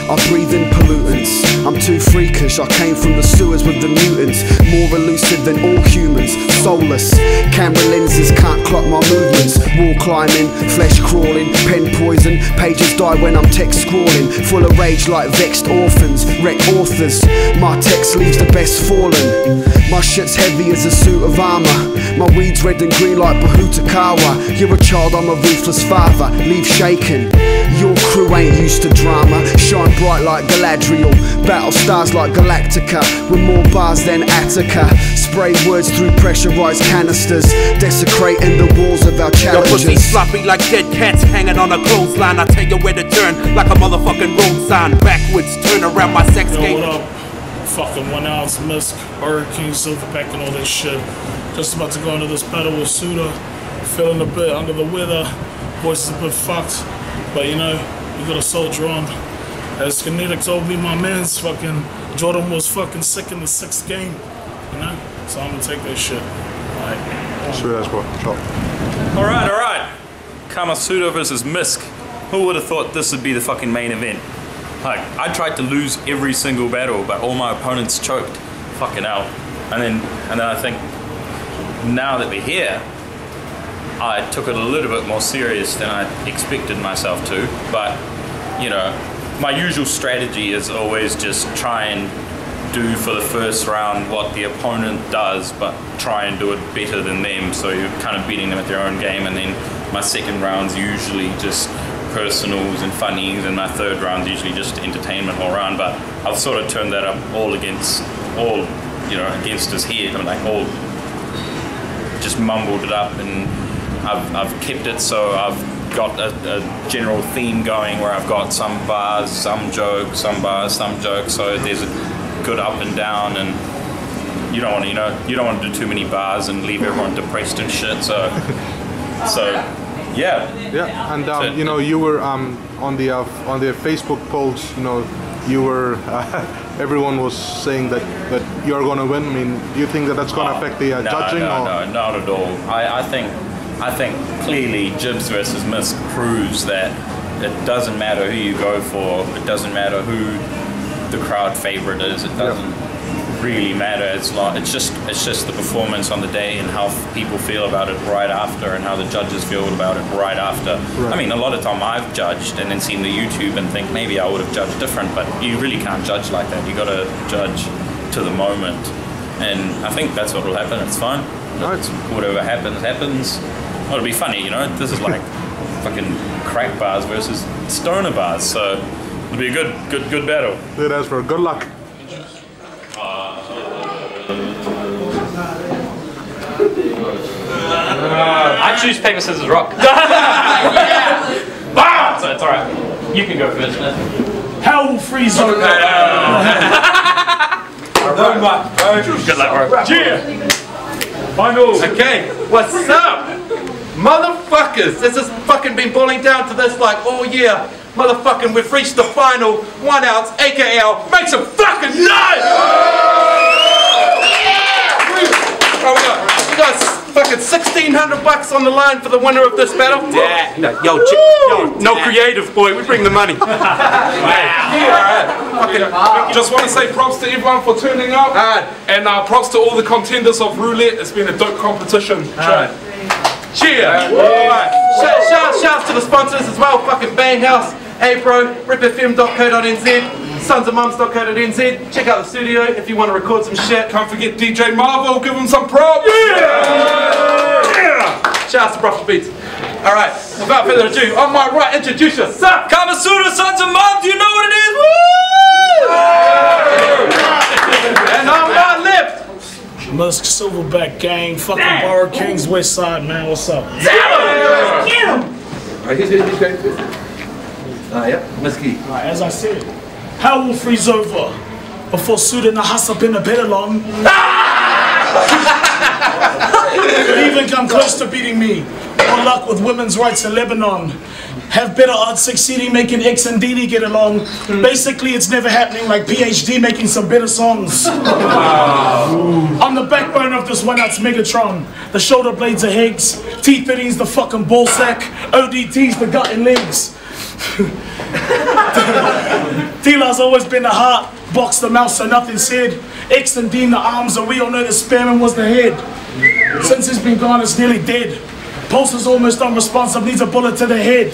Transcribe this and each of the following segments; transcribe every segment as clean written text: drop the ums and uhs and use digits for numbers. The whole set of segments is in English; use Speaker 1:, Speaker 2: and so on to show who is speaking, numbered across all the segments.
Speaker 1: I breathe in pollutants. I'm too freakish, I came from the sewers with the mutants. More elusive than all humans, soulless. Camera lenses can't clock my movements. Wall climbing, flesh crawling, pen poison. Pages die when I'm text scrawling. Full of rage like vexed orphans, wreck authors. My text leaves the best fallen. My shit's heavy as a suit of armor. My weed's red and green like Bahutakawa. You're a child, I'm a ruthless father. Leave shaking. Your crew ain't used to drama. Shine bright like Galadriel. Battle stars like Galactica. With more bars than Attica. Spray words through pressurized canisters. Desecrating the walls of our challenges.
Speaker 2: Your pussy sloppy like dead cats hanging on a clothesline. I tell you where to turn like a motherfucking road sign. Backwards, turn around my sex game.
Speaker 3: What up? Fucking 1 ounce Misk, Burger King, Silverback, and all that shit. Just about to go into this battle with Suda. Feeling a bit under the weather. Voice is a bit fucked. But you know, you gotta soldier on. As Kinetic told me, my man's fucking Jordan was fucking sick in the 6th game. You know? So I'm gonna take that shit. Alright.
Speaker 4: Sweet as well. Chop.
Speaker 5: Alright. Kamasuda versus Misk. Who would have thought this would be the fucking main event? Like, I tried to lose every single battle, but all my opponents choked. Fucking hell. And then I think now that we're here, I took it a little bit more serious than I expected myself to. But, you know, my usual strategy is always just try and do for the first round what the opponent does, but try and do it better than them. So you're kind of beating them at their own game, and then my second round's usually just personals and funnies, and my third round's usually just entertainment all around. But I've sort of turned that up all against his head. I'm like all just mumbled it up, and I've kept it so I've got a general theme going where I've got some bars, some jokes, some bars, some jokes. So there's a good up and down, and you don't want to do too many bars and leave everyone depressed and shit. So yeah.
Speaker 4: Yeah, and you know, you were on the Facebook polls. You know, you were everyone was saying that you're gonna win. I mean, do you think that that's gonna affect the judging?
Speaker 5: No, not at all. I think clearly Jibs versus Misk proves that it doesn't matter who you go for. It doesn't matter who the crowd favorite is. It doesn't really matter. It's just the performance on the day and how people feel about it right after, and how the judges feel about it right after. Right. I mean, a lot of time I've judged and then seen the YouTube and think maybe I would have judged different, but you really can't judge like that. You got to judge to the moment, and I think that's what will happen. It's fine.
Speaker 4: Right.
Speaker 5: Whatever happens, happens. Well, it'll be funny, you know. This is like fucking crack bars versus stoner bars, so it'll be a good battle.
Speaker 4: Good as for good luck.
Speaker 6: I choose paper, scissors, rock. So it's alright. You can go first, man.
Speaker 3: Hell will freeze over.
Speaker 6: Good luck, bro.
Speaker 3: Cheers!
Speaker 2: Finals. Okay, what's up? Motherfuckers, this has fucking been boiling down to this like all year. Motherfucking, we've reached the final 1 ounce AKL. Make some fucking noise! We got fucking $1,600 on the line for the winner of this battle. Yeah, no creative, boy. We bring the money.
Speaker 7: Just want to say props to everyone for turning up, and props to all the contenders of Roulette. It's been a dope competition. Cheers!
Speaker 2: Shouts to the sponsors as well. Fucking Bang House, Apro, ripfm.co.nz. sonsofmums.co.nz. Check out the studio if you want to record some shit.
Speaker 7: Can't forget DJ Marvel, give him some props!
Speaker 2: Shout out to Brush Beats. Alright, without further ado, on my right, introduce yourself!
Speaker 5: Kamasuda, Sons of Mom, do you know what it is? Woo!
Speaker 2: And on my left,
Speaker 3: Misk, Silverback Gang, fucking Burger King's West Side, man. What's up?
Speaker 2: Get him! Alright, who's going first? Yeah, Misky.
Speaker 3: Alright, as I said, hell will freeze over before Suda and Nahas up in the Bedalon. Could even come close to beating me. More luck with women's rights in Lebanon. Have better odds succeeding making X and Didi get along. Basically, it's never happening like PhD making some better songs. I'm the backbone of this 1 ounce Megatron. The shoulder blades are Higgs. T-30's the fucking ball sack. ODT's the gut and legs. Tila D-Lar's always been the heart, box the mouth so nothing said. X and Dean the arms, and we all know the spearman was the head. Since he's been gone, it's nearly dead. Pulse is almost unresponsive, needs a bullet to the head.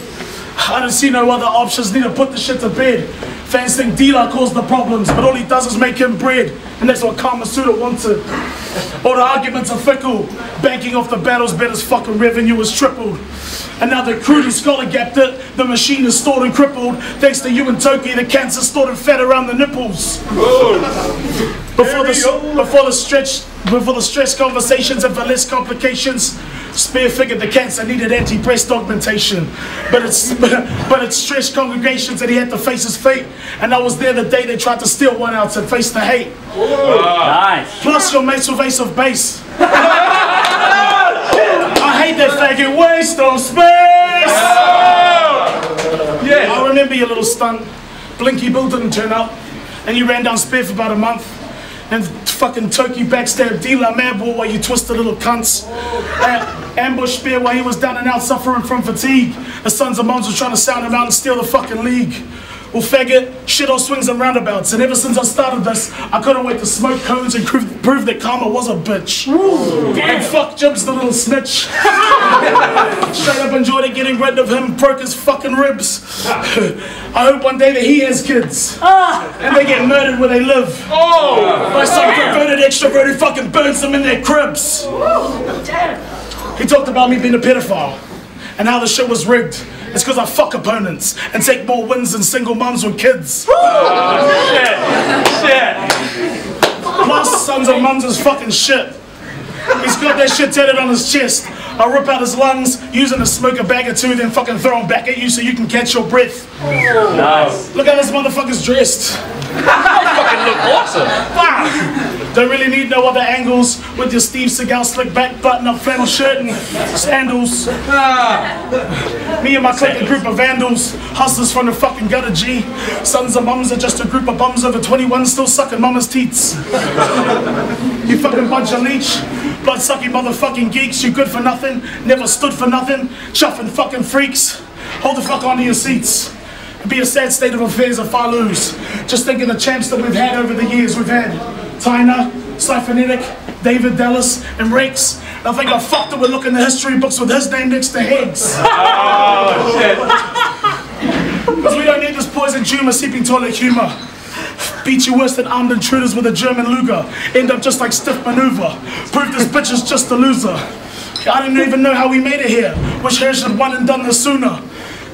Speaker 3: I don't see no other options, need to put the shit to bed. Fans think D-Lar caused the problems, but all he does is make him bread. And that's what Kamasuda wanted. All the arguments are fickle. Banking off the battles, bet his fucking revenue was tripled. And now the crew has scholar gapped it. The machine is stored and crippled. Thanks to you and Toki, the cancer stored and fat around the nipples. Before the stress conversations and for less complications, Spear figured the cancer needed anti-breast augmentation. But it's stressed congregations that he had to face his fate. And I was there the day they tried to steal one out and face the hate.
Speaker 6: Nice.
Speaker 3: Plus your mates with ace of base. I hate that faggot waste of space. Yeah. I remember your little stunt. Blinky Bill didn't turn up, and you ran down Spear for about a month. And fucking Toki backstabbed D-Lar Madball while you twisted little cunts. Ambush Spear while he was down and out suffering from fatigue. The sons of moms were trying to sound him out and steal the fucking league. Well, faggot, shit all swings and roundabouts. And ever since I started this, I couldn't wait to smoke cones and prove that karma was a bitch. And fuck Jibs, the little snitch. Straight up enjoyed it getting rid of him, broke his fucking ribs. I hope one day that he has kids. And they get murdered where they live. By some perverted, extroverted fucking burns them in their cribs. He talked about me being a pedophile and how the shit was rigged. It's because I fuck opponents and take more wins than single mums with kids. Shit. Plus, sons of mums is fucking shit. He's got that shit tatted on his chest. I rip out his lungs, using to smoke a bag or two, then fucking throw them back at you so you can catch your breath.
Speaker 6: Nice.
Speaker 3: Look how this motherfucker's dressed.
Speaker 6: Fucking look awesome.
Speaker 3: Don't really need no other angles with your Steve Seagal slick back button up flannel shirt and sandals. Me and my clique a group of vandals, hustlers from the fucking gutter G. Sons of mums are just a group of bums over 21 still sucking mama's teats. You fucking bunch of leech, blood-sucking motherfucking geeks. You good for nothing, never stood for nothing, chuffing fucking freaks. Hold the fuck onto your seats. It'd be a sad state of affairs if I lose. Just think of the champs that we've had over the years. We've had Tyner, Cyphernetic, David Dallas, and Rakes. I think I fucked it with looking in the history books with his name next to Higgs.
Speaker 6: Oh, shit.
Speaker 3: Because we don't need this poison tumor seeping toilet humor. Beat you worse than armed intruders with a German Luger. End up just like stiff maneuver. Prove this bitch is just a loser. I didn't even know how we made it here. Wish Harris had won and done this sooner.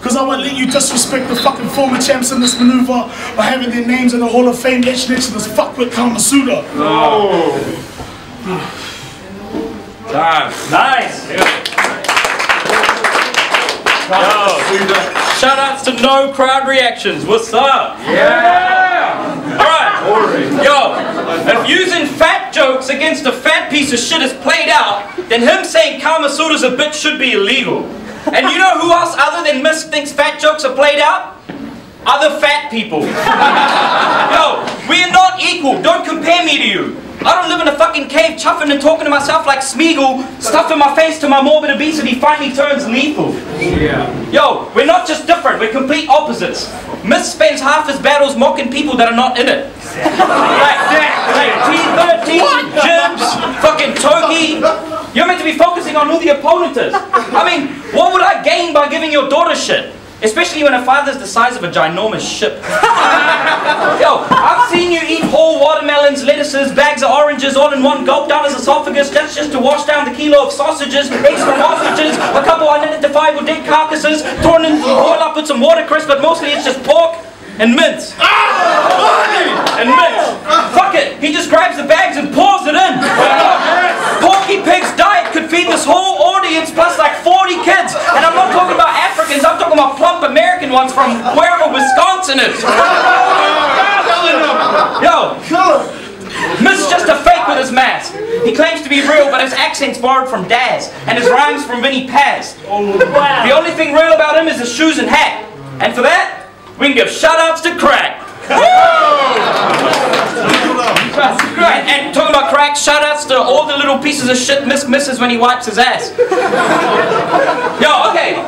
Speaker 3: Cause I won't let you disrespect the fucking former champs in this maneuver by having their names in the Hall of Fame etched next to this fuckwit Kamasuda.
Speaker 6: Oh. Nice. Shout outs to no crowd reactions. What's up? Yeah. Alright. Yo, if using fat jokes against a fat piece of shit is played out, then him saying Kamasuda's a bitch should be illegal. And you know who else other than Misk thinks fat jokes are played out? Other fat people. Yo, we are not equal. Don't compare me to you. I don't live in a fucking cave chuffing and talking to myself like Smeagol, stuffing my face to my morbid obesity finally turns lethal. Yeah. Yo, we're not just different, we're complete opposites. Misk spends half his battles mocking people that are not in it. Like T13, Jibs, fucking Toki. You're meant to be focusing on who the opponent is. I mean, what would I gain by giving your daughter shit? Especially when her father's the size of a ginormous ship. Yo, I've seen you eat whole watermelons, lettuces, bags of oranges all in one gulp down his esophagus just to wash down the kilo of sausages, eggs from ostriches, a couple unidentifiable dead carcasses, torn and boiled up with some watercress, but mostly it's just pork and mince. And mince. Fuck it, he just grabs the bags and pours it in. Porky Pig's diet could feed this whole audience plus like 40 kids. And I'm not talking about Africans, I'm talking about plump American ones from wherever Wisconsin is. Yo, Misk's just a fake with his mask. He claims to be real, but his accent's borrowed from Daz, and his rhymes from Vinnie Paz. The only thing real about him is his shoes and hat. And for that, we can give shout-outs to Crack. And talking about Crack, shout-outs to all the little pieces of shit Misk misses when he wipes his ass. Yo, okay.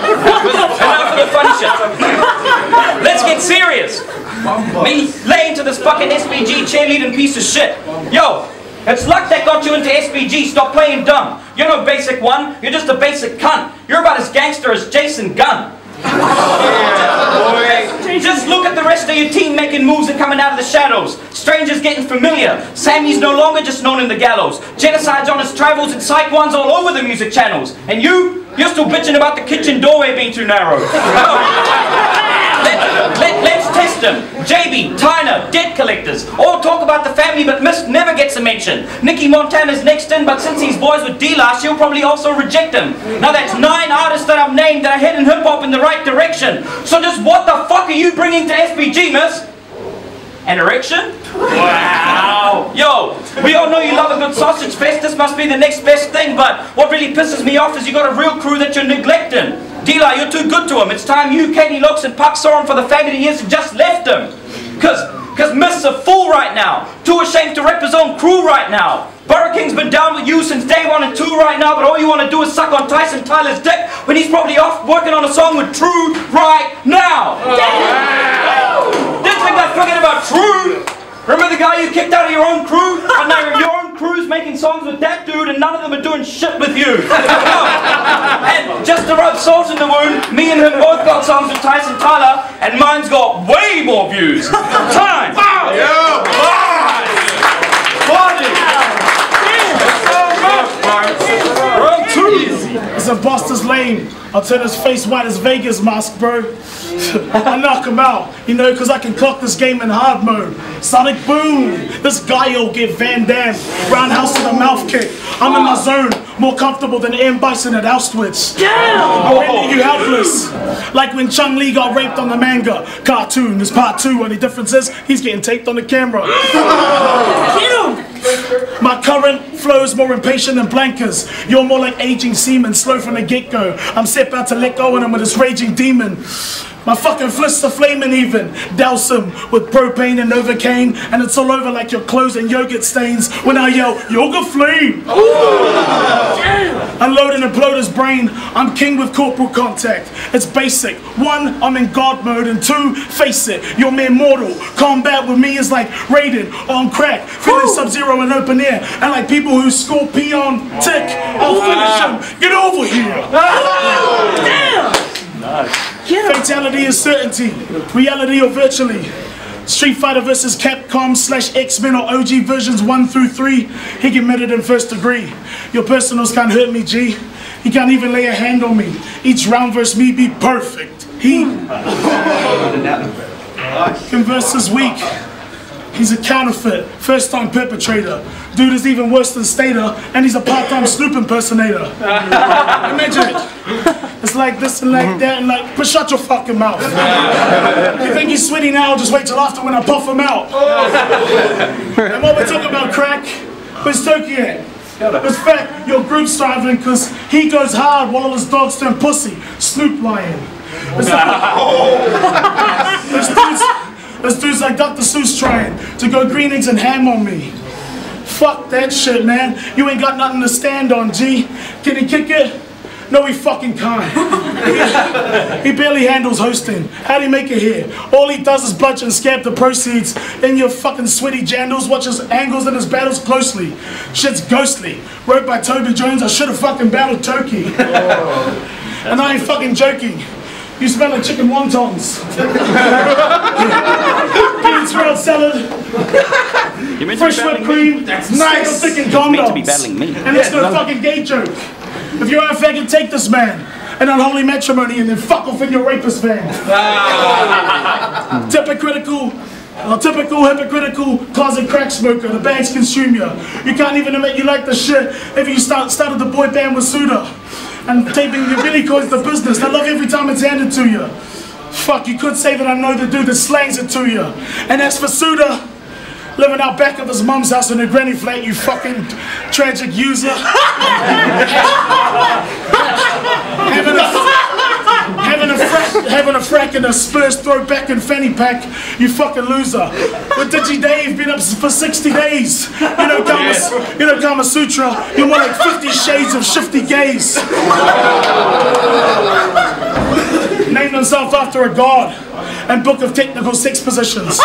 Speaker 6: Enough of the funny shit. Let's get serious. Me laying to this fucking SPG cheerleading piece of shit. Yo, it's luck that got you into SPG. Stop playing dumb. You're no basic one. You're just a basic cunt. You're about as gangster as Jason Gunn. Just look at the rest of your team making moves and coming out of the shadows. Strangers getting familiar. Sammy's no longer just known in the gallows. Genocide's on his travels and psych ones all over the music channels. And you're still bitching about the kitchen doorway being too narrow. Let's test them. JB, Tyner, debt collectors. All talk about the family, but Misk never gets a mention. Nicky Montana's next in, but since he's boys with D-La, she'll probably also reject him. Now that's 9 artists that I've named that are heading hip-hop in the right direction. So just what the fuck are you bringing to SPG, Misk? An erection? Wow! Yo, we all know you love a good sausage fest. This must be the next best thing, but what really pisses me off is you got a real crew that you're neglecting. D-La, you're too good to him. It's time you, Katie Lokes, and Puck saw him for the faggot he is and just left him. Cause Misk's a fool right now. Too ashamed to rep his own crew right now. Burger King's been down with you since day 1 and 2 right now, but all you want to do is suck on Tyson Tyler's dick when he's probably off working on a song with True right now. Didn't think I'd forget about True. Remember the guy you kicked out of your own crew? And now your own crew's making songs with that dude and none of them are doing shit with you. And just to rub salt in the wound, me and him both got songs with Tyson Tyler and mine's got way more views. Time!
Speaker 2: Yeah.
Speaker 3: Round 2! It's a Buster's lane. I'll turn his face white as Vegas mask, bro. I knock him out, you know, cause I can clock this game in hard mode. Sonic boom! This guy'll get Van Damme. Roundhouse to the mouth kick. I'm in my zone, more comfortable than M. Bison at Auschwitz. I render you helpless. Like when Chung-Li got raped on the manga cartoon. This part 2, only difference is he's getting taped on the camera. My current flows more impatient than Blanca's. You're more like aging semen, slow from the get-go. I'm set about to let go and I'm with this raging demon. My fucking fists are flaming even. Douse him with propane and Novocaine, and it's all over like your clothes and yogurt stains when I yell, Yoga Flame! Unload and implode his brain. I'm king with corporal contact. It's basic. 1, I'm in God mode, and 2, face it, you're mere mortal. Combat with me is like Raiden on crack, feeling Sub-Zero in open air, and like people who score pee on tick, I'll finish him. Get over here! Damn! Fatality is certainty, reality or virtually. Street Fighter vs Capcom / X-Men or OG versions 1 through 3, he committed in first degree. Your personals can't hurt me, G. He can't even lay a hand on me. Each round versus me be perfect. He converse is weak. He's a counterfeit, first-time perpetrator. Dude is even worse than Stater, and he's a part-time Snoop impersonator. Imagine it. It's like this and like that, and like, but shut your fucking mouth. You think he's sweaty now? Just wait till after when I puff him out. And while we're talking about crack, where's Toki at? It's fact, your group's thriving because he goes hard while all his dogs turn pussy. Snoop lying. This dude's like Dr. Seuss trying to go green eggs and ham on me. Fuck that shit, man. You ain't got nothing to stand on, G. Can he kick it? No, he fucking can't. He barely handles hosting. How'd he make it here? All he does is bludge and scab the proceeds. In your fucking sweaty jandals, watch his angles and his battles closely. Shit's ghostly. Wrote by Toby Jones, I should've fucking battled Turkey. And I ain't fucking joking. You smell like chicken wontons. Bean sprout salad. Fresh whipped cream. Nice. Thick and condoms. And it's no fucking gay joke. If you're a faggot, take this man. An unholy matrimony and then fuck off in your rapist van. Typical hypocritical closet crack smoker. The bags consume you. You can't even admit you like the shit if you started the boy band with Suda. And taping you really caused the business. I love every time it's handed to you. Fuck, you could say that I know the dude that slangs it to you. And as for Suda, living out back of his mom's house in a granny flat, you fucking tragic user. Having a frack in a Spurs throwback and fanny pack, you fucking loser. But Digi Dave been up for 60 days. You know Kamasuda, you're more like 50 shades of shifty gaze. named himself after a god and book of technical sex positions.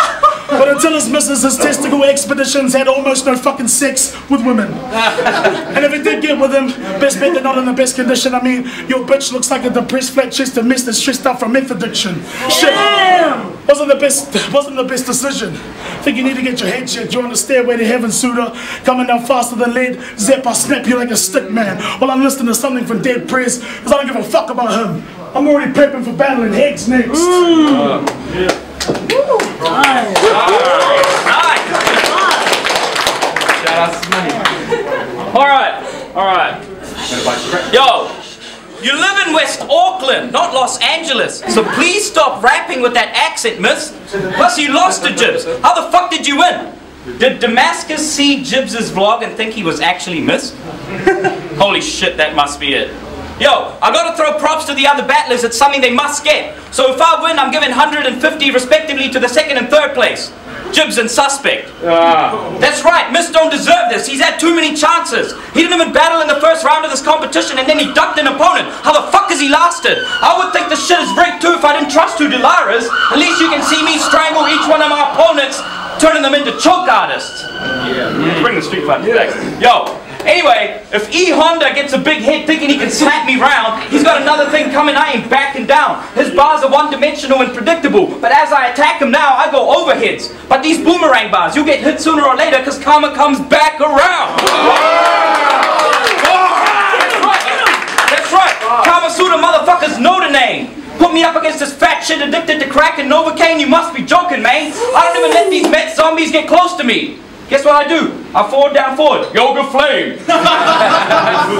Speaker 3: But until his missus, his testicle expeditions had almost no fucking sex with women. And if it did get with him, best bet they're not in the best condition. I mean, your bitch looks like a depressed, flat-chested mess that's stressed out from meth addiction. Shit. Wasn't the best decision. Think you need to get your head checked. You're on the stairway to heaven, Suda. Coming down faster than lead. Zip, I'll snap you like a stick, man. While I'm listening to something from Dead Prez, because I don't give a fuck about him. I'm already prepping for battling Higgs next.
Speaker 6: Nice.
Speaker 2: Shout out to money.
Speaker 6: Alright. Yo, you live in West Auckland, not Los Angeles. So please stop rapping with that accent, miss. Plus you lost to Jibs. How the fuck did you win? Did Damascus see Jibs' vlog and think he was actually Misk? Holy shit, that must be it. Yo, I gotta throw props to the other battlers. It's something they must get. So if I win, I'm giving 150 respectively to the second and third place. Jibs and Suspect. That's right, Misk don't deserve this. He's had too many chances. He didn't even battle in the first round of this competition and then he ducked an opponent. How the fuck has he lasted? I would think the shit is rigged too if I didn't trust two Delaras. At least you can see me strangle each one of my opponents, turning them into choke artists. Bring the street fight back. Yo. Anyway, if E Honda gets a big hit thinking he can slap me round, he's got another thing coming. I ain't backing down. His bars are one-dimensional and predictable, but as I attack him now, I go overheads. But these boomerang bars, you'll get hit sooner or later because karma comes back around. That's right. Kamasuda motherfuckers know the name. Put me up against this fat shit addicted to crack and Novocaine, you must be joking, man. I don't even let these Met zombies get close to me. Guess what I do? I forward down forward. Yoga flame.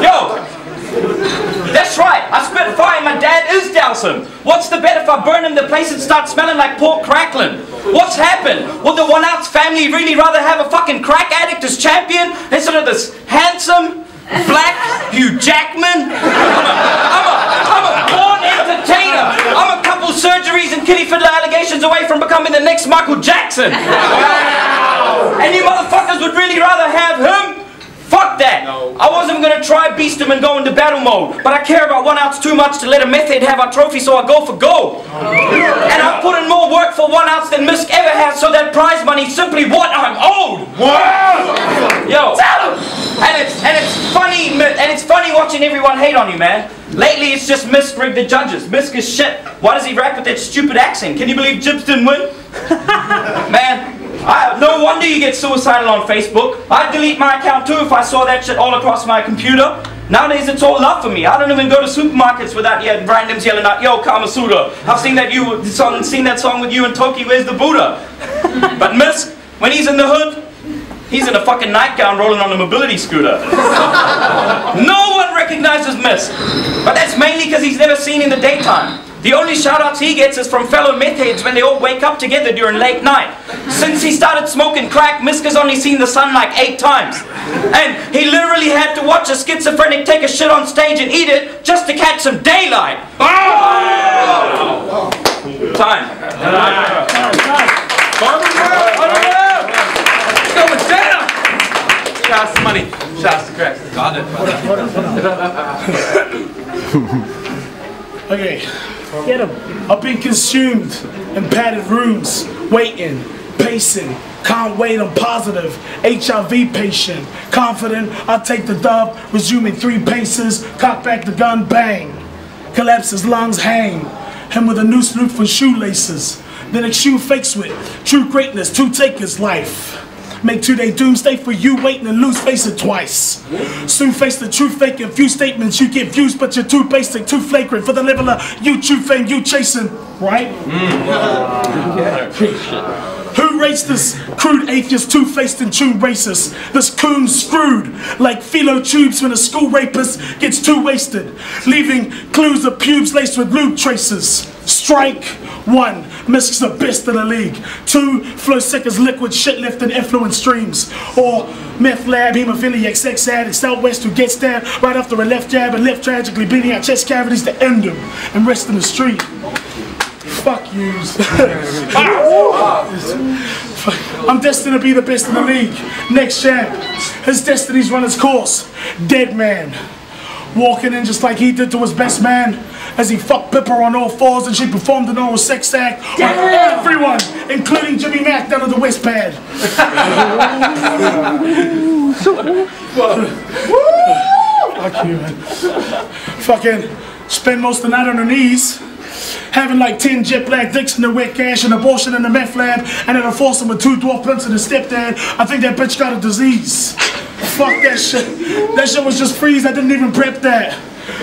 Speaker 6: Yo. That's right. I spit fire and my dad is dousing. What's the bet if I burn him the place and start smelling like pork crackling? What's happened? Would the One Ounce family really rather have a fucking crack addict as champion instead of this handsome, black Hugh Jackman? I'm a born entertainer. I'm a couple surgeries and kitty fiddler allegations away from becoming the next Michael Jackson. And you motherfuckers would really rather have him? Fuck that! No. I wasn't gonna try beast him and go into battle mode, but I care about One Ounce too much to let a meth head have our trophy, so I go for gold. And I put in more work for One Ounce than Misk ever has, so that prize money's simply what I'm owed. Yo, and it's funny watching everyone hate on you, man. Lately, it's just Misk rigged the judges. Misk is shit. Why does he rap with that stupid accent? Can you believe Jibs didn't win? Man. No wonder you get suicidal on Facebook. I'd delete my account too if I saw that shit all across my computer. Nowadays it's all love for me. I don't even go to supermarkets without randoms yelling out, yo, Kamasuda. I've seen that song with you and Toki, where's the Buddha? But Misk, when he's in the hood, he's in a fucking nightgown rolling on a mobility scooter. No one recognizes Misk. But that's mainly because he's never seen in the daytime. The only shout-outs he gets is from fellow meth heads when they all wake up together during late night. Since he started smoking crack, Misk has only seen the sun like 8 times. And he literally had to watch a schizophrenic take a shit on stage and eat it just to catch some daylight. Oh! Time.
Speaker 2: It's going down! Shout out to money. Shout out to crack. Got it.
Speaker 3: Okay. Get him. I've been consumed in padded rooms, waiting, pacing, can't wait, I'm positive, HIV patient, confident, I'll take the dub, resuming 3 paces, cock back the gun, bang, collapses, lungs hang, him with a noose loop for shoelaces, then eschew fakes with, true greatness, 2 takers, life. Make 2-day doomsday for you waiting and lose face it twice. Soon face the truth fake and few statements you get views but you're too basic, too flagrant for the level of YouTube fame you chasing, right? Who rates this crude atheist, two-faced and true racist? This coon screwed like philo tubes when a school rapist gets too wasted, leaving clues of pubes laced with lube traces. Strike 1, Misk's the best in the league. 2, flow sick as liquid shit lifting influence streams. Or meth lab, hemophiliac, sex addict, out west who gets stabbed right after a left jab and left tragically bleeding out chest cavities to end him and rest in the street. Fuck yous. I'm destined to be the best in the league. Next champ. His destiny's run its course. Dead man. walking in just like he did to his best man, as he fucked Pippa on all fours and she performed an oral sex act on everyone, including Jimmy Mack down at the West Pad. Fuck you, man. Fucking spend most of the night on her knees, having like 10 jet black dicks in the wet cash, an abortion in the meth lab, and then a foursome with 2 dwarf pimps and a stepdad. I think that bitch got a disease. Fuck that shit. That shit was just freeze. I didn't even prep that.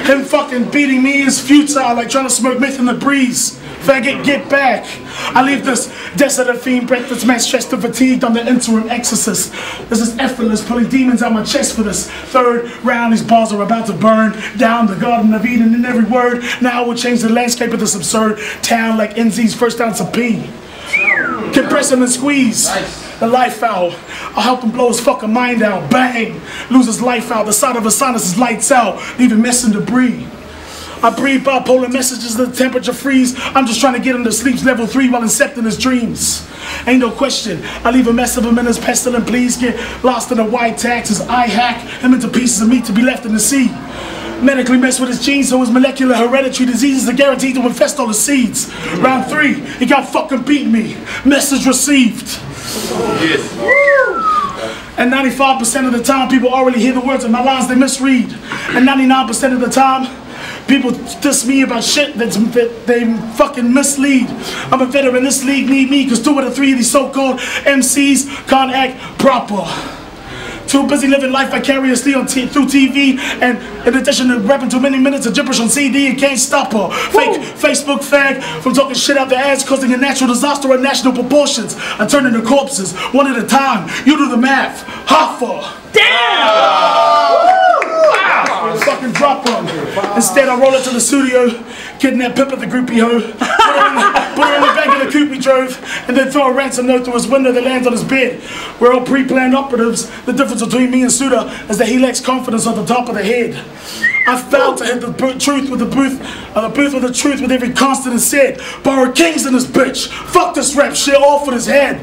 Speaker 3: Him fucking beating me is futile, like trying to smoke meth in the breeze. Faggot, get back. I leave this desolate fiend breakfast man stressed and fatigued. I'm the interim exorcist. This is effortless, pulling demons out my chest for this third round. These bars are about to burn down the Garden of Eden in every word. Now I will change the landscape of this absurd town like NZ's first ounce of pee. Compress him and squeeze the life out. I'll help him blow his fucking mind out. Bang! Lose his life out. The side of his sinus lights out, leaving mess and debris. I breathe bipolar messages to the temperature freeze. I'm just trying to get him to sleep's level 3 while incepting his dreams. Ain't no question. I leave a mess of him in his pestilent. Please get lost in the white taxes. I hack him into pieces of meat to be left in the sea. Medically mess with his genes so his molecular hereditary diseases are guaranteed to infest all the seeds. Round 3, he got fucking beat me. Message received.
Speaker 2: Yes.
Speaker 3: And 95% of the time, people already hear the words of my lines they misread. And 99% of the time, people diss me about shit that they fucking mislead. I'm a veteran, this league need me, cause 2 out of 3 of these so-called MCs can't act proper. Too busy living life vicariously on through TV, and in addition to rapping too many minutes of gibberish on CD, you can't stop her. Fake Facebook fag from talking shit out their ass, causing a natural disaster of national proportions. I turn into corpses, one at a time. You do the math. Hoffa. Damn! Fucking drop on. Instead, I roll it to the studio, kidnap Pippa the groupie hoe, put her in the back of the coupe we drove, and then throw a ransom note through his window that lands on his bed. We're all pre-planned operatives. The difference between me and Suda is that he lacks confidence on the top of the head. I failed to hit the truth with the booth with the truth with every constant said. Borrow kings in this bitch. Fuck this rap shit off with his head.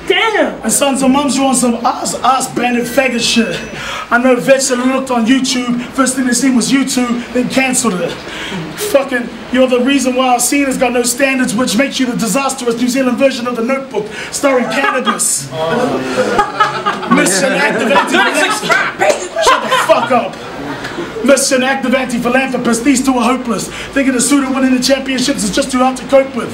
Speaker 3: Damn! And sons and mums, you on some ass bandit faggot shit. I know vets that looked on YouTube, first thing they seen was YouTube, then cancelled it. Fucking, you're the reason why our scene has got no standards, which makes you the disastrous New Zealand version of The Notebook, starring cannabis. Mission active Shut the fuck up. Mission active anti-philanthropist, these two are hopeless. Thinking the suit of winning the championships is just too hard to cope with.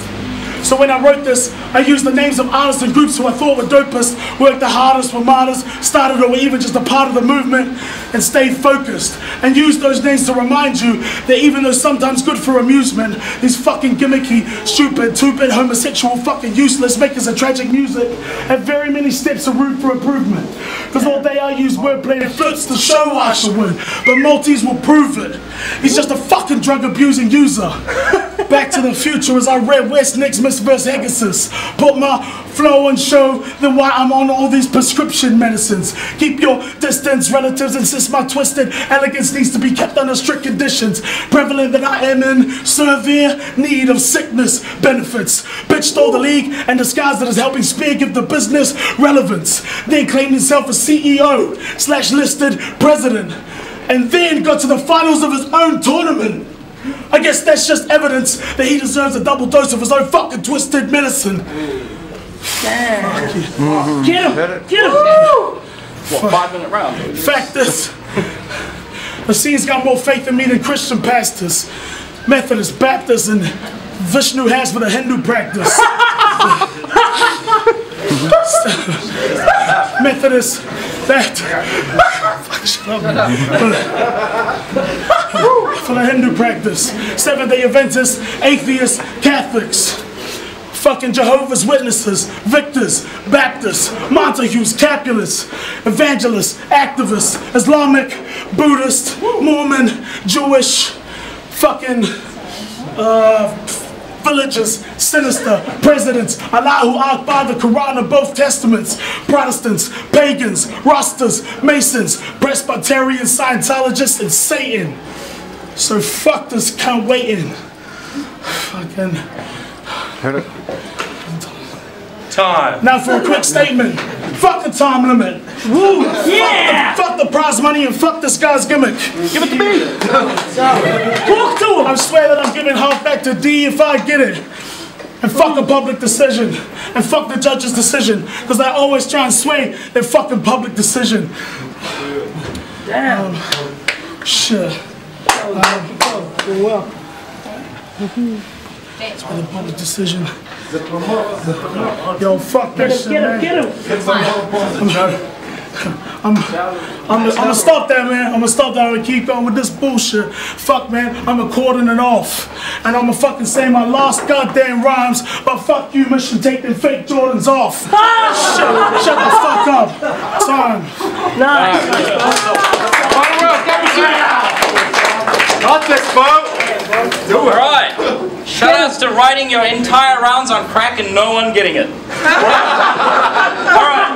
Speaker 3: So when I wrote this, I used the names of artists and groups who I thought were dopest, worked the hardest, were martyrs, started or were even just a part of the movement, and stayed focused. And used those names to remind you that even though sometimes good for amusement, these fucking gimmicky, stupid, 2-bit, homosexual, fucking useless makers of tragic music have very many steps of room for improvement. Because all day I use wordplay that floats to show I should win, but Maltese will prove it. He's just a fucking drug-abusing user. Back to the future as I read West Nick's Miss vs. Pegasus. Put my flow and show them why I'm on all these prescription medicines. Keep your distance, relatives insist my twisted elegance needs to be kept under strict conditions. Prevalent that I am in severe need of sickness benefits. Bitch stole the league and disguised it as helping Spear give the business relevance. Then claimed himself as CEO/listed president. And then got to the finals of his own tournament. I guess that's just evidence that he deserves a double dose of his own fucking twisted medicine. Damn. Get him! Get him!
Speaker 6: What, 5-minute round?
Speaker 3: Fact is, the scene's got more faith in me than Christian pastors, Methodist, Baptist, and Vishnu has for the Hindu practice. Methodist, for the Hindu practice, Seventh-day Adventists, atheists, Catholics, fucking Jehovah's Witnesses, Victors, Baptists, Montagues, Capulets, Evangelists, Activists, Islamic, Buddhist, Mormon, Jewish, fucking villages, sinister, presidents, Allahu Akbar, the Quran and both testaments, Protestants, pagans, Rastas, Masons, Presbyterians, Scientologists, and Satan. So fuck this cunt waiting. Fucking. Time. Now for a quick statement. Fuck the time limit. Woo! Yeah! Fuck the prize money and fuck this guy's gimmick.
Speaker 6: Give it to me.
Speaker 3: Talk to him. I swear that I'm giving half back to D if I get it. And fuck a public decision. And fuck the judge's decision. Because I always try and sway their fucking public decision.
Speaker 6: Damn.
Speaker 3: Shit. Well. It's been a public decision. Yo, fuck that shit, man.
Speaker 6: Get him.
Speaker 3: I'm gonna stop that, man. I'm gonna stop that. I'm gonna keep going with this bullshit. Fuck, man. I'm gonna cordon it off. And I'm gonna fucking say my last goddamn rhymes. But fuck you, mission. Take them fake Jordans off. Shut the fuck up. Time.
Speaker 6: Nice.
Speaker 2: Got this, folks.
Speaker 6: Alright. Shoutouts to writing your entire rounds on crack and no one getting it. Alright.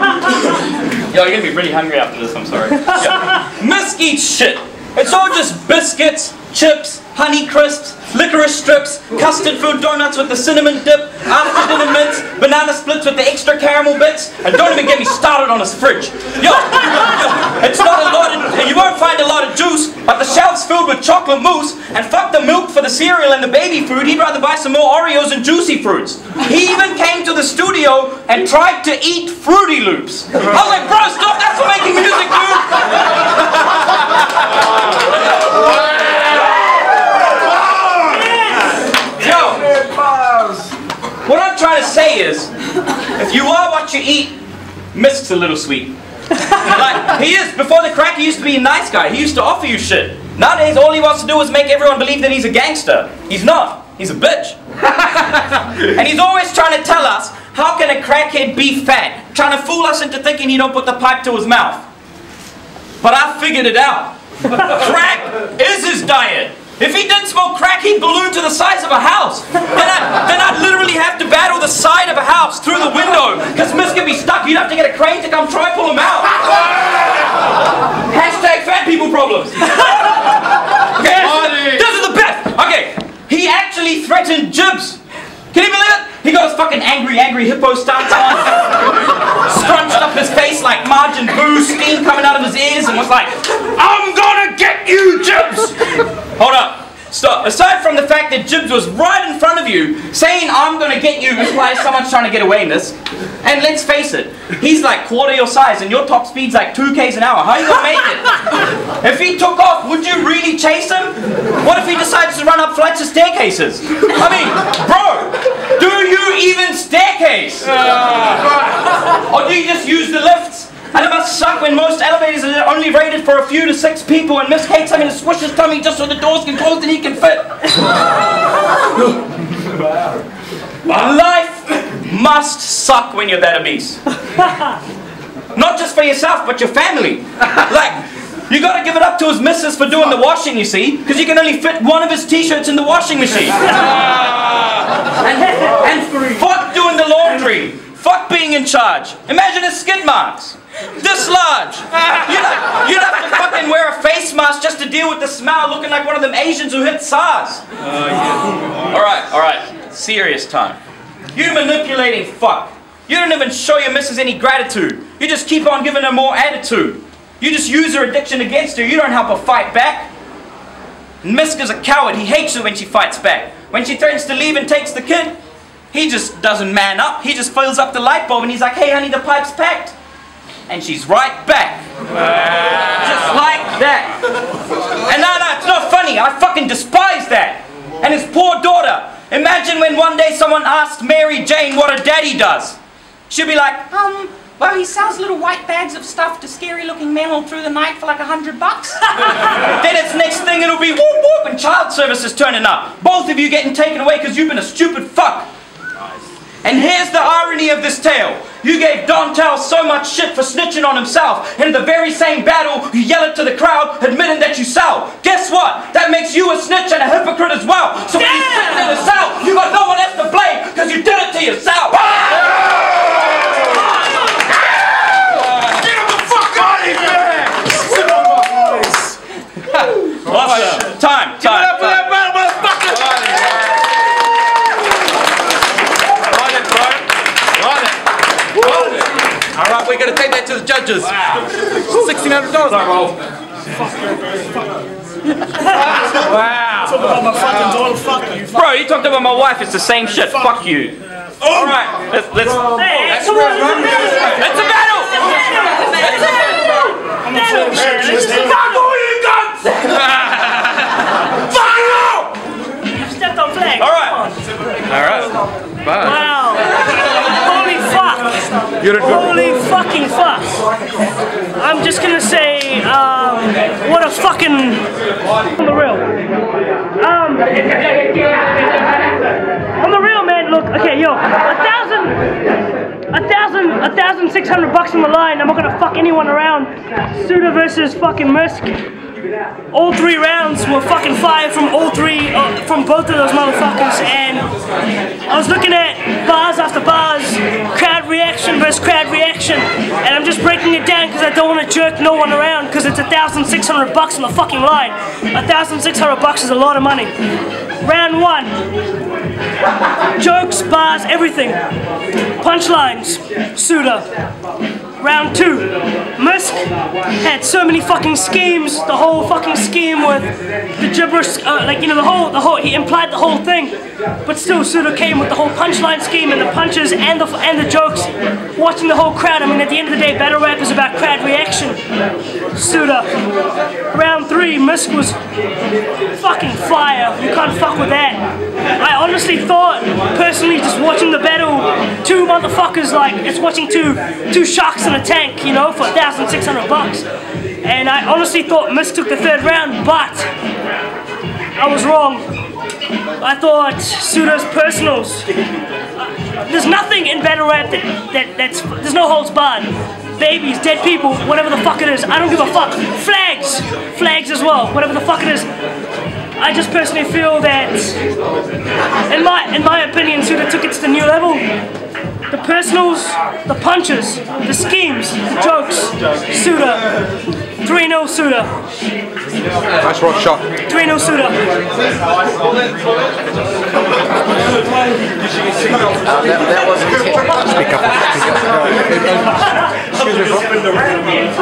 Speaker 6: Yo, you're gonna be really hungry after this, I'm sorry. Yeah. Misk eats shit. It's all just biscuits, chips, honey crisps, licorice strips, custard food donuts with the cinnamon dip, after dinner mints, banana splits with the extra caramel bits, and don't even get me started on his fridge. Yo, it's not a lot of, you won't find a lot of juice, but the shelves filled with chocolate mousse, and fuck the milk for the cereal and the baby food, he'd rather buy some more Oreos and Juicy Fruits. He even came to the studio and tried to eat Fruity Loops. I was like, bro, stop, that's for making music, dude! What I'm trying to say is, if you are what you eat, Misk's a little sweet. Like, he is. Before the crack, he used to be a nice guy. He used to offer you shit. Nowadays, all he wants to do is make everyone believe that he's a gangster. He's not. He's a bitch. And he's always trying to tell us, how can a crackhead be fat? Trying to fool us into thinking he don't put the pipe to his mouth. But I figured it out. Crack is his diet. If he didn't smoke crack, he'd balloon to the size of a house. Then I'd literally have to battle the side of a house through the window. Because Misk could be stuck. You'd have to get a crane to come try pull him out. Hashtag fat people problems. Okay, this is the best. Okay, he actually threatened Jibs. Can you believe it? He got his fucking angry hippo stance on. Scrunched up his face like Majin Buu, steam coming out of his ears, and was like, I'm gonna get you, Jibs! Hold up. Stop. Aside from the fact that Jibs was right in front of you, saying I'm gonna get you implies someone's trying to get away, Misk. And let's face it, he's like quarter your size and your top speed's like 2 k's an hour. How are you gonna make it? If he took off, would you really chase him? What if he decides to run up flights of staircases? I mean, bro, do you even staircase? Or do you just use the lifts? And it must suck when most elevators are only rated for a few to 6 people and Misk hates having to squish his tummy just so the doors can close and he can fit. Life must suck when you're that obese. Not just for yourself, but your family. Like, you gotta give it up to his missus for doing the washing, you see, because you can only fit one of his t-shirts in the washing machine. and fuck doing the laundry. Fuck being in charge. Imagine his skid marks. This large. You'd have to fucking wear a face mask just to deal with the smell, looking like one of them Asians who hit SARS. Alright. Serious time. You manipulating fuck. You don't even show your missus any gratitude. You just keep on giving her more attitude. You just use her addiction against her. You don't help her fight back. Misk is a coward. He hates her when she fights back. When she threatens to leave and takes the kid, he just doesn't man up. He just fills up the light bulb and he's like, hey honey, the pipe's packed. And she's right back. Just like that. And no, it's not funny. I fucking despise that. And his poor daughter. Imagine when one day someone asked Mary Jane what her daddy does. She'd be like, well, he sells little white bags of stuff to scary looking men all through the night for like $100. Then it's next thing it'll be whoop whoop and child services turning up. Both of you getting taken away because you've been a stupid fuck. And here's the irony of this tale. You gave Dontel so much shit for snitching on himself, and in the very same battle, you yell it to the crowd, admitting that you sell. Guess what? That makes you a snitch and a hypocrite as well. So when you're sitting in the cell, you got no one else to blame, because you did it to yourself. Get him the fuck out of here! Awesome. Time. Alright,
Speaker 2: we're gonna take that to the judges. $1,600.
Speaker 6: Wow.
Speaker 3: Talk about my fucking daughter, fuck you.
Speaker 6: Bro, you talked about my wife, it's the same shit. Fuck you. Alright, let's
Speaker 3: Hey, come on,
Speaker 6: it's a battle!
Speaker 3: I'm a full shit.
Speaker 6: Fuck all you guns! Fuck you all!
Speaker 3: You stepped on flag.
Speaker 6: Alright. Bye.
Speaker 3: Wow. Holy fuck. Holy fucking fuck. I'm just gonna say, what a fucking... On the real. On the real, man, look, okay, yo, $1,600 on the line. I'm not gonna fuck anyone around. Suda versus fucking Misk. All 3 rounds were fucking fire from all 3, from both of those motherfuckers, and I was looking at bars after bars, crowd reaction versus crowd reaction, and I'm just breaking it down because I don't want to jerk no one around because it's $1,600 on the fucking line. $1,600 is a lot of money. Round 1, jokes, bars, everything. Punchlines, Suda. Round 2, Misk had so many fucking schemes, the whole fucking scheme with the gibberish, like, you know, the whole, he implied the whole thing, but still Suda came with the whole punchline scheme and the punches and the jokes, watching the whole crowd. I mean, at the end of the day, battle rap is about crowd reaction. Suda. Round 3, Misk was fucking fire. You can't fuck with that. I honestly thought, personally, just watching the battle, 2 motherfuckers, like, it's watching two sharks in a tank, you know, for $1,600. And I honestly thought Misk took the 3rd round, but I was wrong. I thought Suda's personals. There's nothing in battle rap there's no holds barred. Babies, dead people, whatever the fuck it is, I don't give a fuck. Flags as well, whatever the fuck it is. I just personally feel that, in my opinion, Suda took it to the new level. The personals, the punches, the schemes, the jokes, Suda. 3-0 Suda.
Speaker 4: Nice rock shot.
Speaker 3: 3-0 Suda.
Speaker 1: That wasn't it.
Speaker 4: Speak up. Excuse me, bro.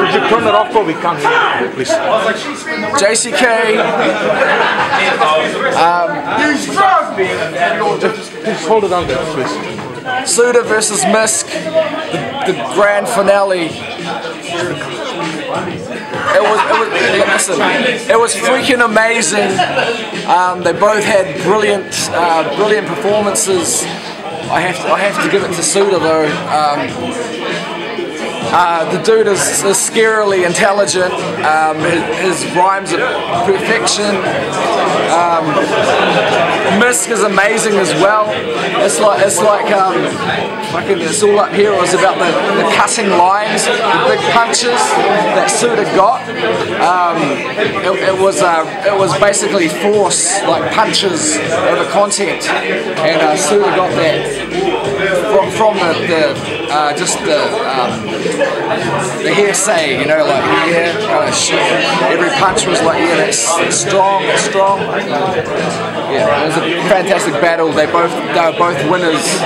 Speaker 4: Would you turn it off, bro? We can't hear you, please.
Speaker 1: JCK.
Speaker 4: Just hold it on there, please.
Speaker 1: Suda versus Misk, the grand finale. It was freaking amazing. They both had brilliant performances. I have to give it to Suda though. The dude is scarily intelligent. His rhymes are perfection. Misk is amazing as well. It's all up here. It was about the cutting lines, the big punches that Suda got. It was basically force, like punches over content, and Suda got that from the hearsay, you know, like, yeah, kind of shit. Every punch was like, yeah, that's strong, that's strong. Yeah, it was a fantastic battle. They were both winners.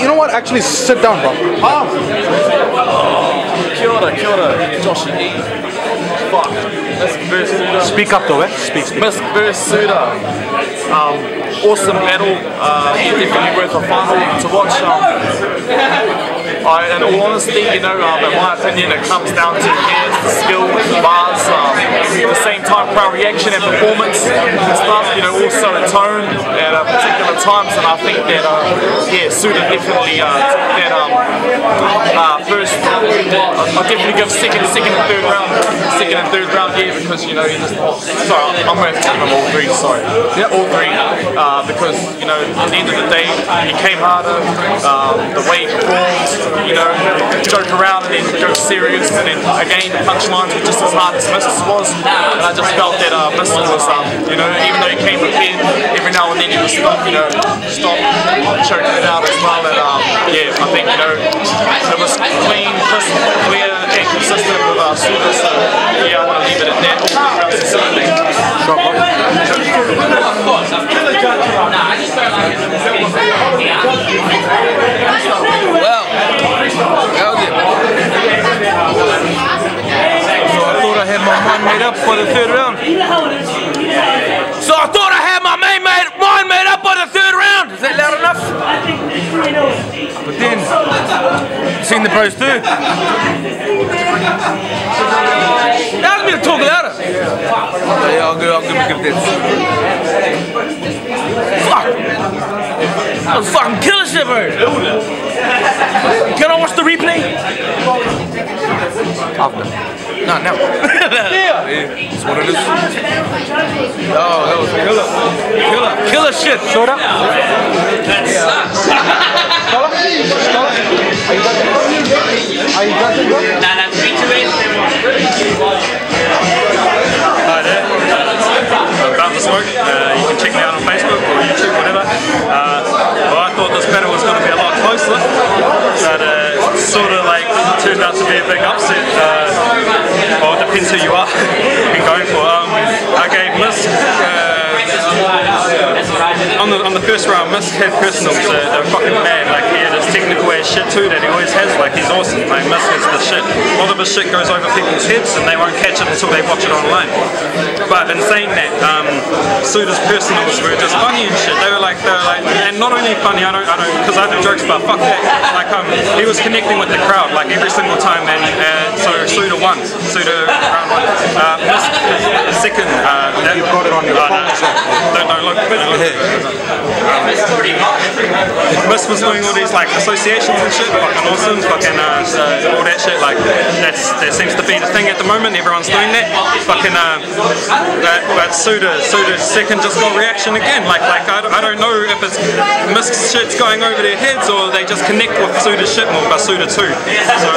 Speaker 4: You know what? Actually, sit down, bro.
Speaker 8: Kia ora, Josh E. Fuck. Misk versus Suda.
Speaker 4: Speak up though, eh? Speak.
Speaker 8: Misk versus Suda. Awesome battle. Definitely worth a final to watch. In all honesty, you know, in my opinion, it comes down to hands, skill, bars, at the same time, crowd reaction and performance and stuff, you know, also a tone at particular times, and I think that, yeah, Suda definitely took that first, I'll definitely give second and third round, yeah, because, you know, you just, sorry, I'm going to give him all 3, sorry. Yeah, all 3, because, you know, at the end of the day, he came harder, the way he performed, you know, joke around and then joke serious, and then again the punchlines were just as hard as Misk's was, and I just felt that Misk was, you know, even though he came prepared, every now and then he would stop choking it out as well, and yeah, I think, you know, it was clean, crisp, clear and consistent with Suda, so yeah, I'm going to leave it at that. All 3 rounds.
Speaker 9: made up for the third round. So I thought I had my mind made up for the third round. Is that loud enough? But then, you seen the pros too. Ask me to talk louder. Okay, I'll give this. Fuck! That was fucking killer shit, bro. Can I watch the replay? After. No, now. Yeah. That's what it is. Oh, that was killer shit. Shut up. That sucks. Are you judging, bro? Nah, that's 3 to 8. Hi there. I'm about to smoke. You can check me out on Facebook or YouTube, whatever. Well, I thought this battle was going to be a lot closer, but sort of like turned out to be a big upset. Well, it depends who you are and going for. I gave Misk. On the first round, Misk had personals. They're fucking bad. Like, he had his technical ass shit too that he always has. Like, he's awesome. Like, Misk is the shit. A lot of his shit goes over people's heads and they won't catch it until they watch it online. But in saying that, Suda's personals were just funny and shit. They were like, and not only funny, because I do jokes, but fuck that. Like, he was connecting with the crowd like every single time, and so Suda won. Suda round 1. Misk second. You got it on your phone. Don't look. Misk was doing all these like associations and shit, fucking awesome, fucking all that shit. Like that seems to be the thing at the moment. Everyone's doing that. Fucking but Suda's second just got reaction again. Like I don't know if it's Misk's shit's going over their heads or they just connect with Suda's shit more, but Suda too. So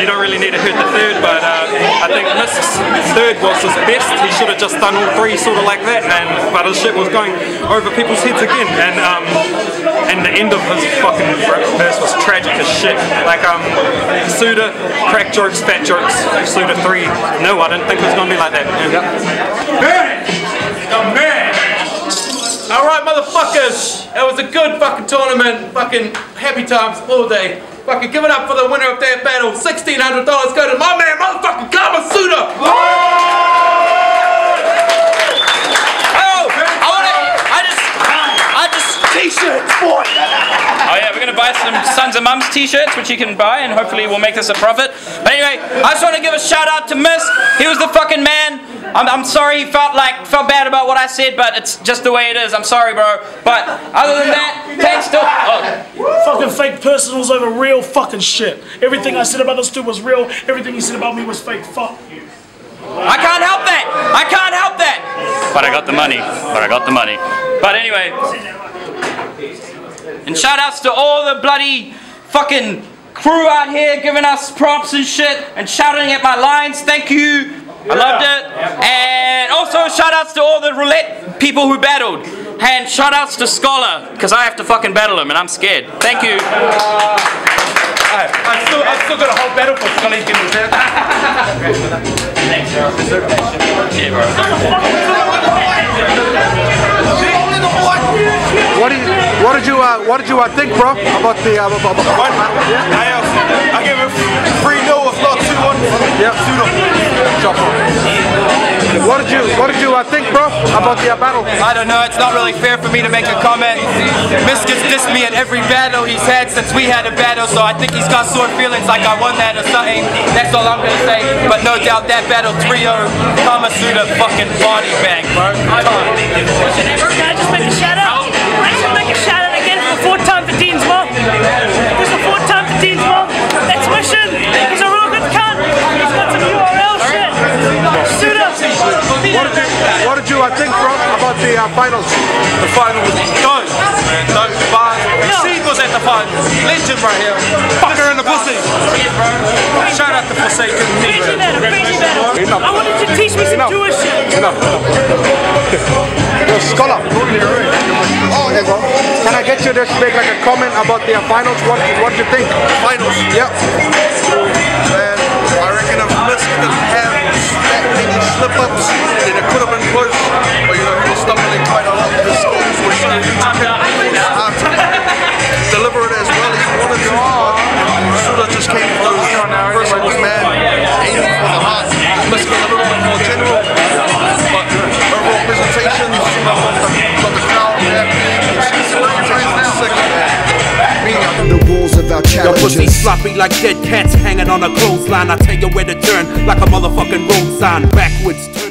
Speaker 9: you don't really need to hurt the third, but I think Misk's third was his best. He should have just done all 3 sort of like that, but his shit was going over people's heads again, and the end of his fucking verse was tragic as shit. Like Suda, crack jokes, fat jokes. Suda 3. No, I didn't think it was gonna be like that.
Speaker 2: Man! Alright, motherfuckers! It was a good fucking tournament. Fucking happy times all day. Fucking give it up for the winner of that battle. $1,600 go to my man, motherfucking Kamasuda!
Speaker 6: T-shirts, boy! Oh yeah, we're gonna buy some Sons of Mums t-shirts, which you can buy, and hopefully we'll make this a profit. But anyway, I just want to give a shout out to Misk. He was the fucking man. I'm sorry he felt bad about what I said, but it's just the way it is. I'm sorry, bro. But other than that, thanks to
Speaker 3: fucking fake personals over real fucking shit. Everything I said about this dude was real. Everything he said about me was fake. Fuck you.
Speaker 6: I can't help that. I can't help that. But I got the money. But anyway. And shout outs to all the bloody fucking crew out here giving us props and shit and shouting at my lines. Thank you. I loved it. And also shout outs to all the roulette people who battled. And shout outs to Scholar, because I have to fucking battle him and I'm scared. Thank you.
Speaker 2: I've still got a whole battle for Scully's getting this out. Thanks, bro. Yeah, bro.
Speaker 4: What did you think, bro, about the
Speaker 9: I gave it 3-0, if not 2-1.
Speaker 4: Yeah. What did you think, bro, about the battle?
Speaker 10: I don't know. It's not really fair for me to make a comment. Misk has dissed me at every battle he's had since we had a battle, so I think he's got sore feelings like I won that or something. That's all I'm gonna say. But no doubt that battle trio, Kamasuda fucking body bang, bro.
Speaker 11: Can I just make a shout out? I just want to make a shout out again for the 4th time for Dean's mom. This is the 4th time for Dean's mom. That's mission. He's a real good cunt. He's got some URL shit. Suda.
Speaker 4: What did you think, bro, about the finals?
Speaker 9: The final was dope, man. Dope bars. Seed was at the final. Legend right here. Fucker in the pussy. Shout out to Forsaken.
Speaker 11: Fiji battle. I wanted to teach me some Jewish shit.
Speaker 4: Enough. Scholar. Oh, hey, bro. Can I get you to make like a comment about the finals? What do you think?
Speaker 9: Finals?
Speaker 4: Yeah.
Speaker 9: Man, I reckon if Misk didn't have that many slip-ups, then it could have been close. But you know, he was stumbling quite a lot. His skills were so hard to deliver it as well as he wanted to. Suda just came with those principles, man, aiming for the heart. Misk was a little bit more general.
Speaker 2: Your pussy sloppy like dead cats hanging on a clothesline. I tell you where to turn like a motherfucking road sign. Backwards turn.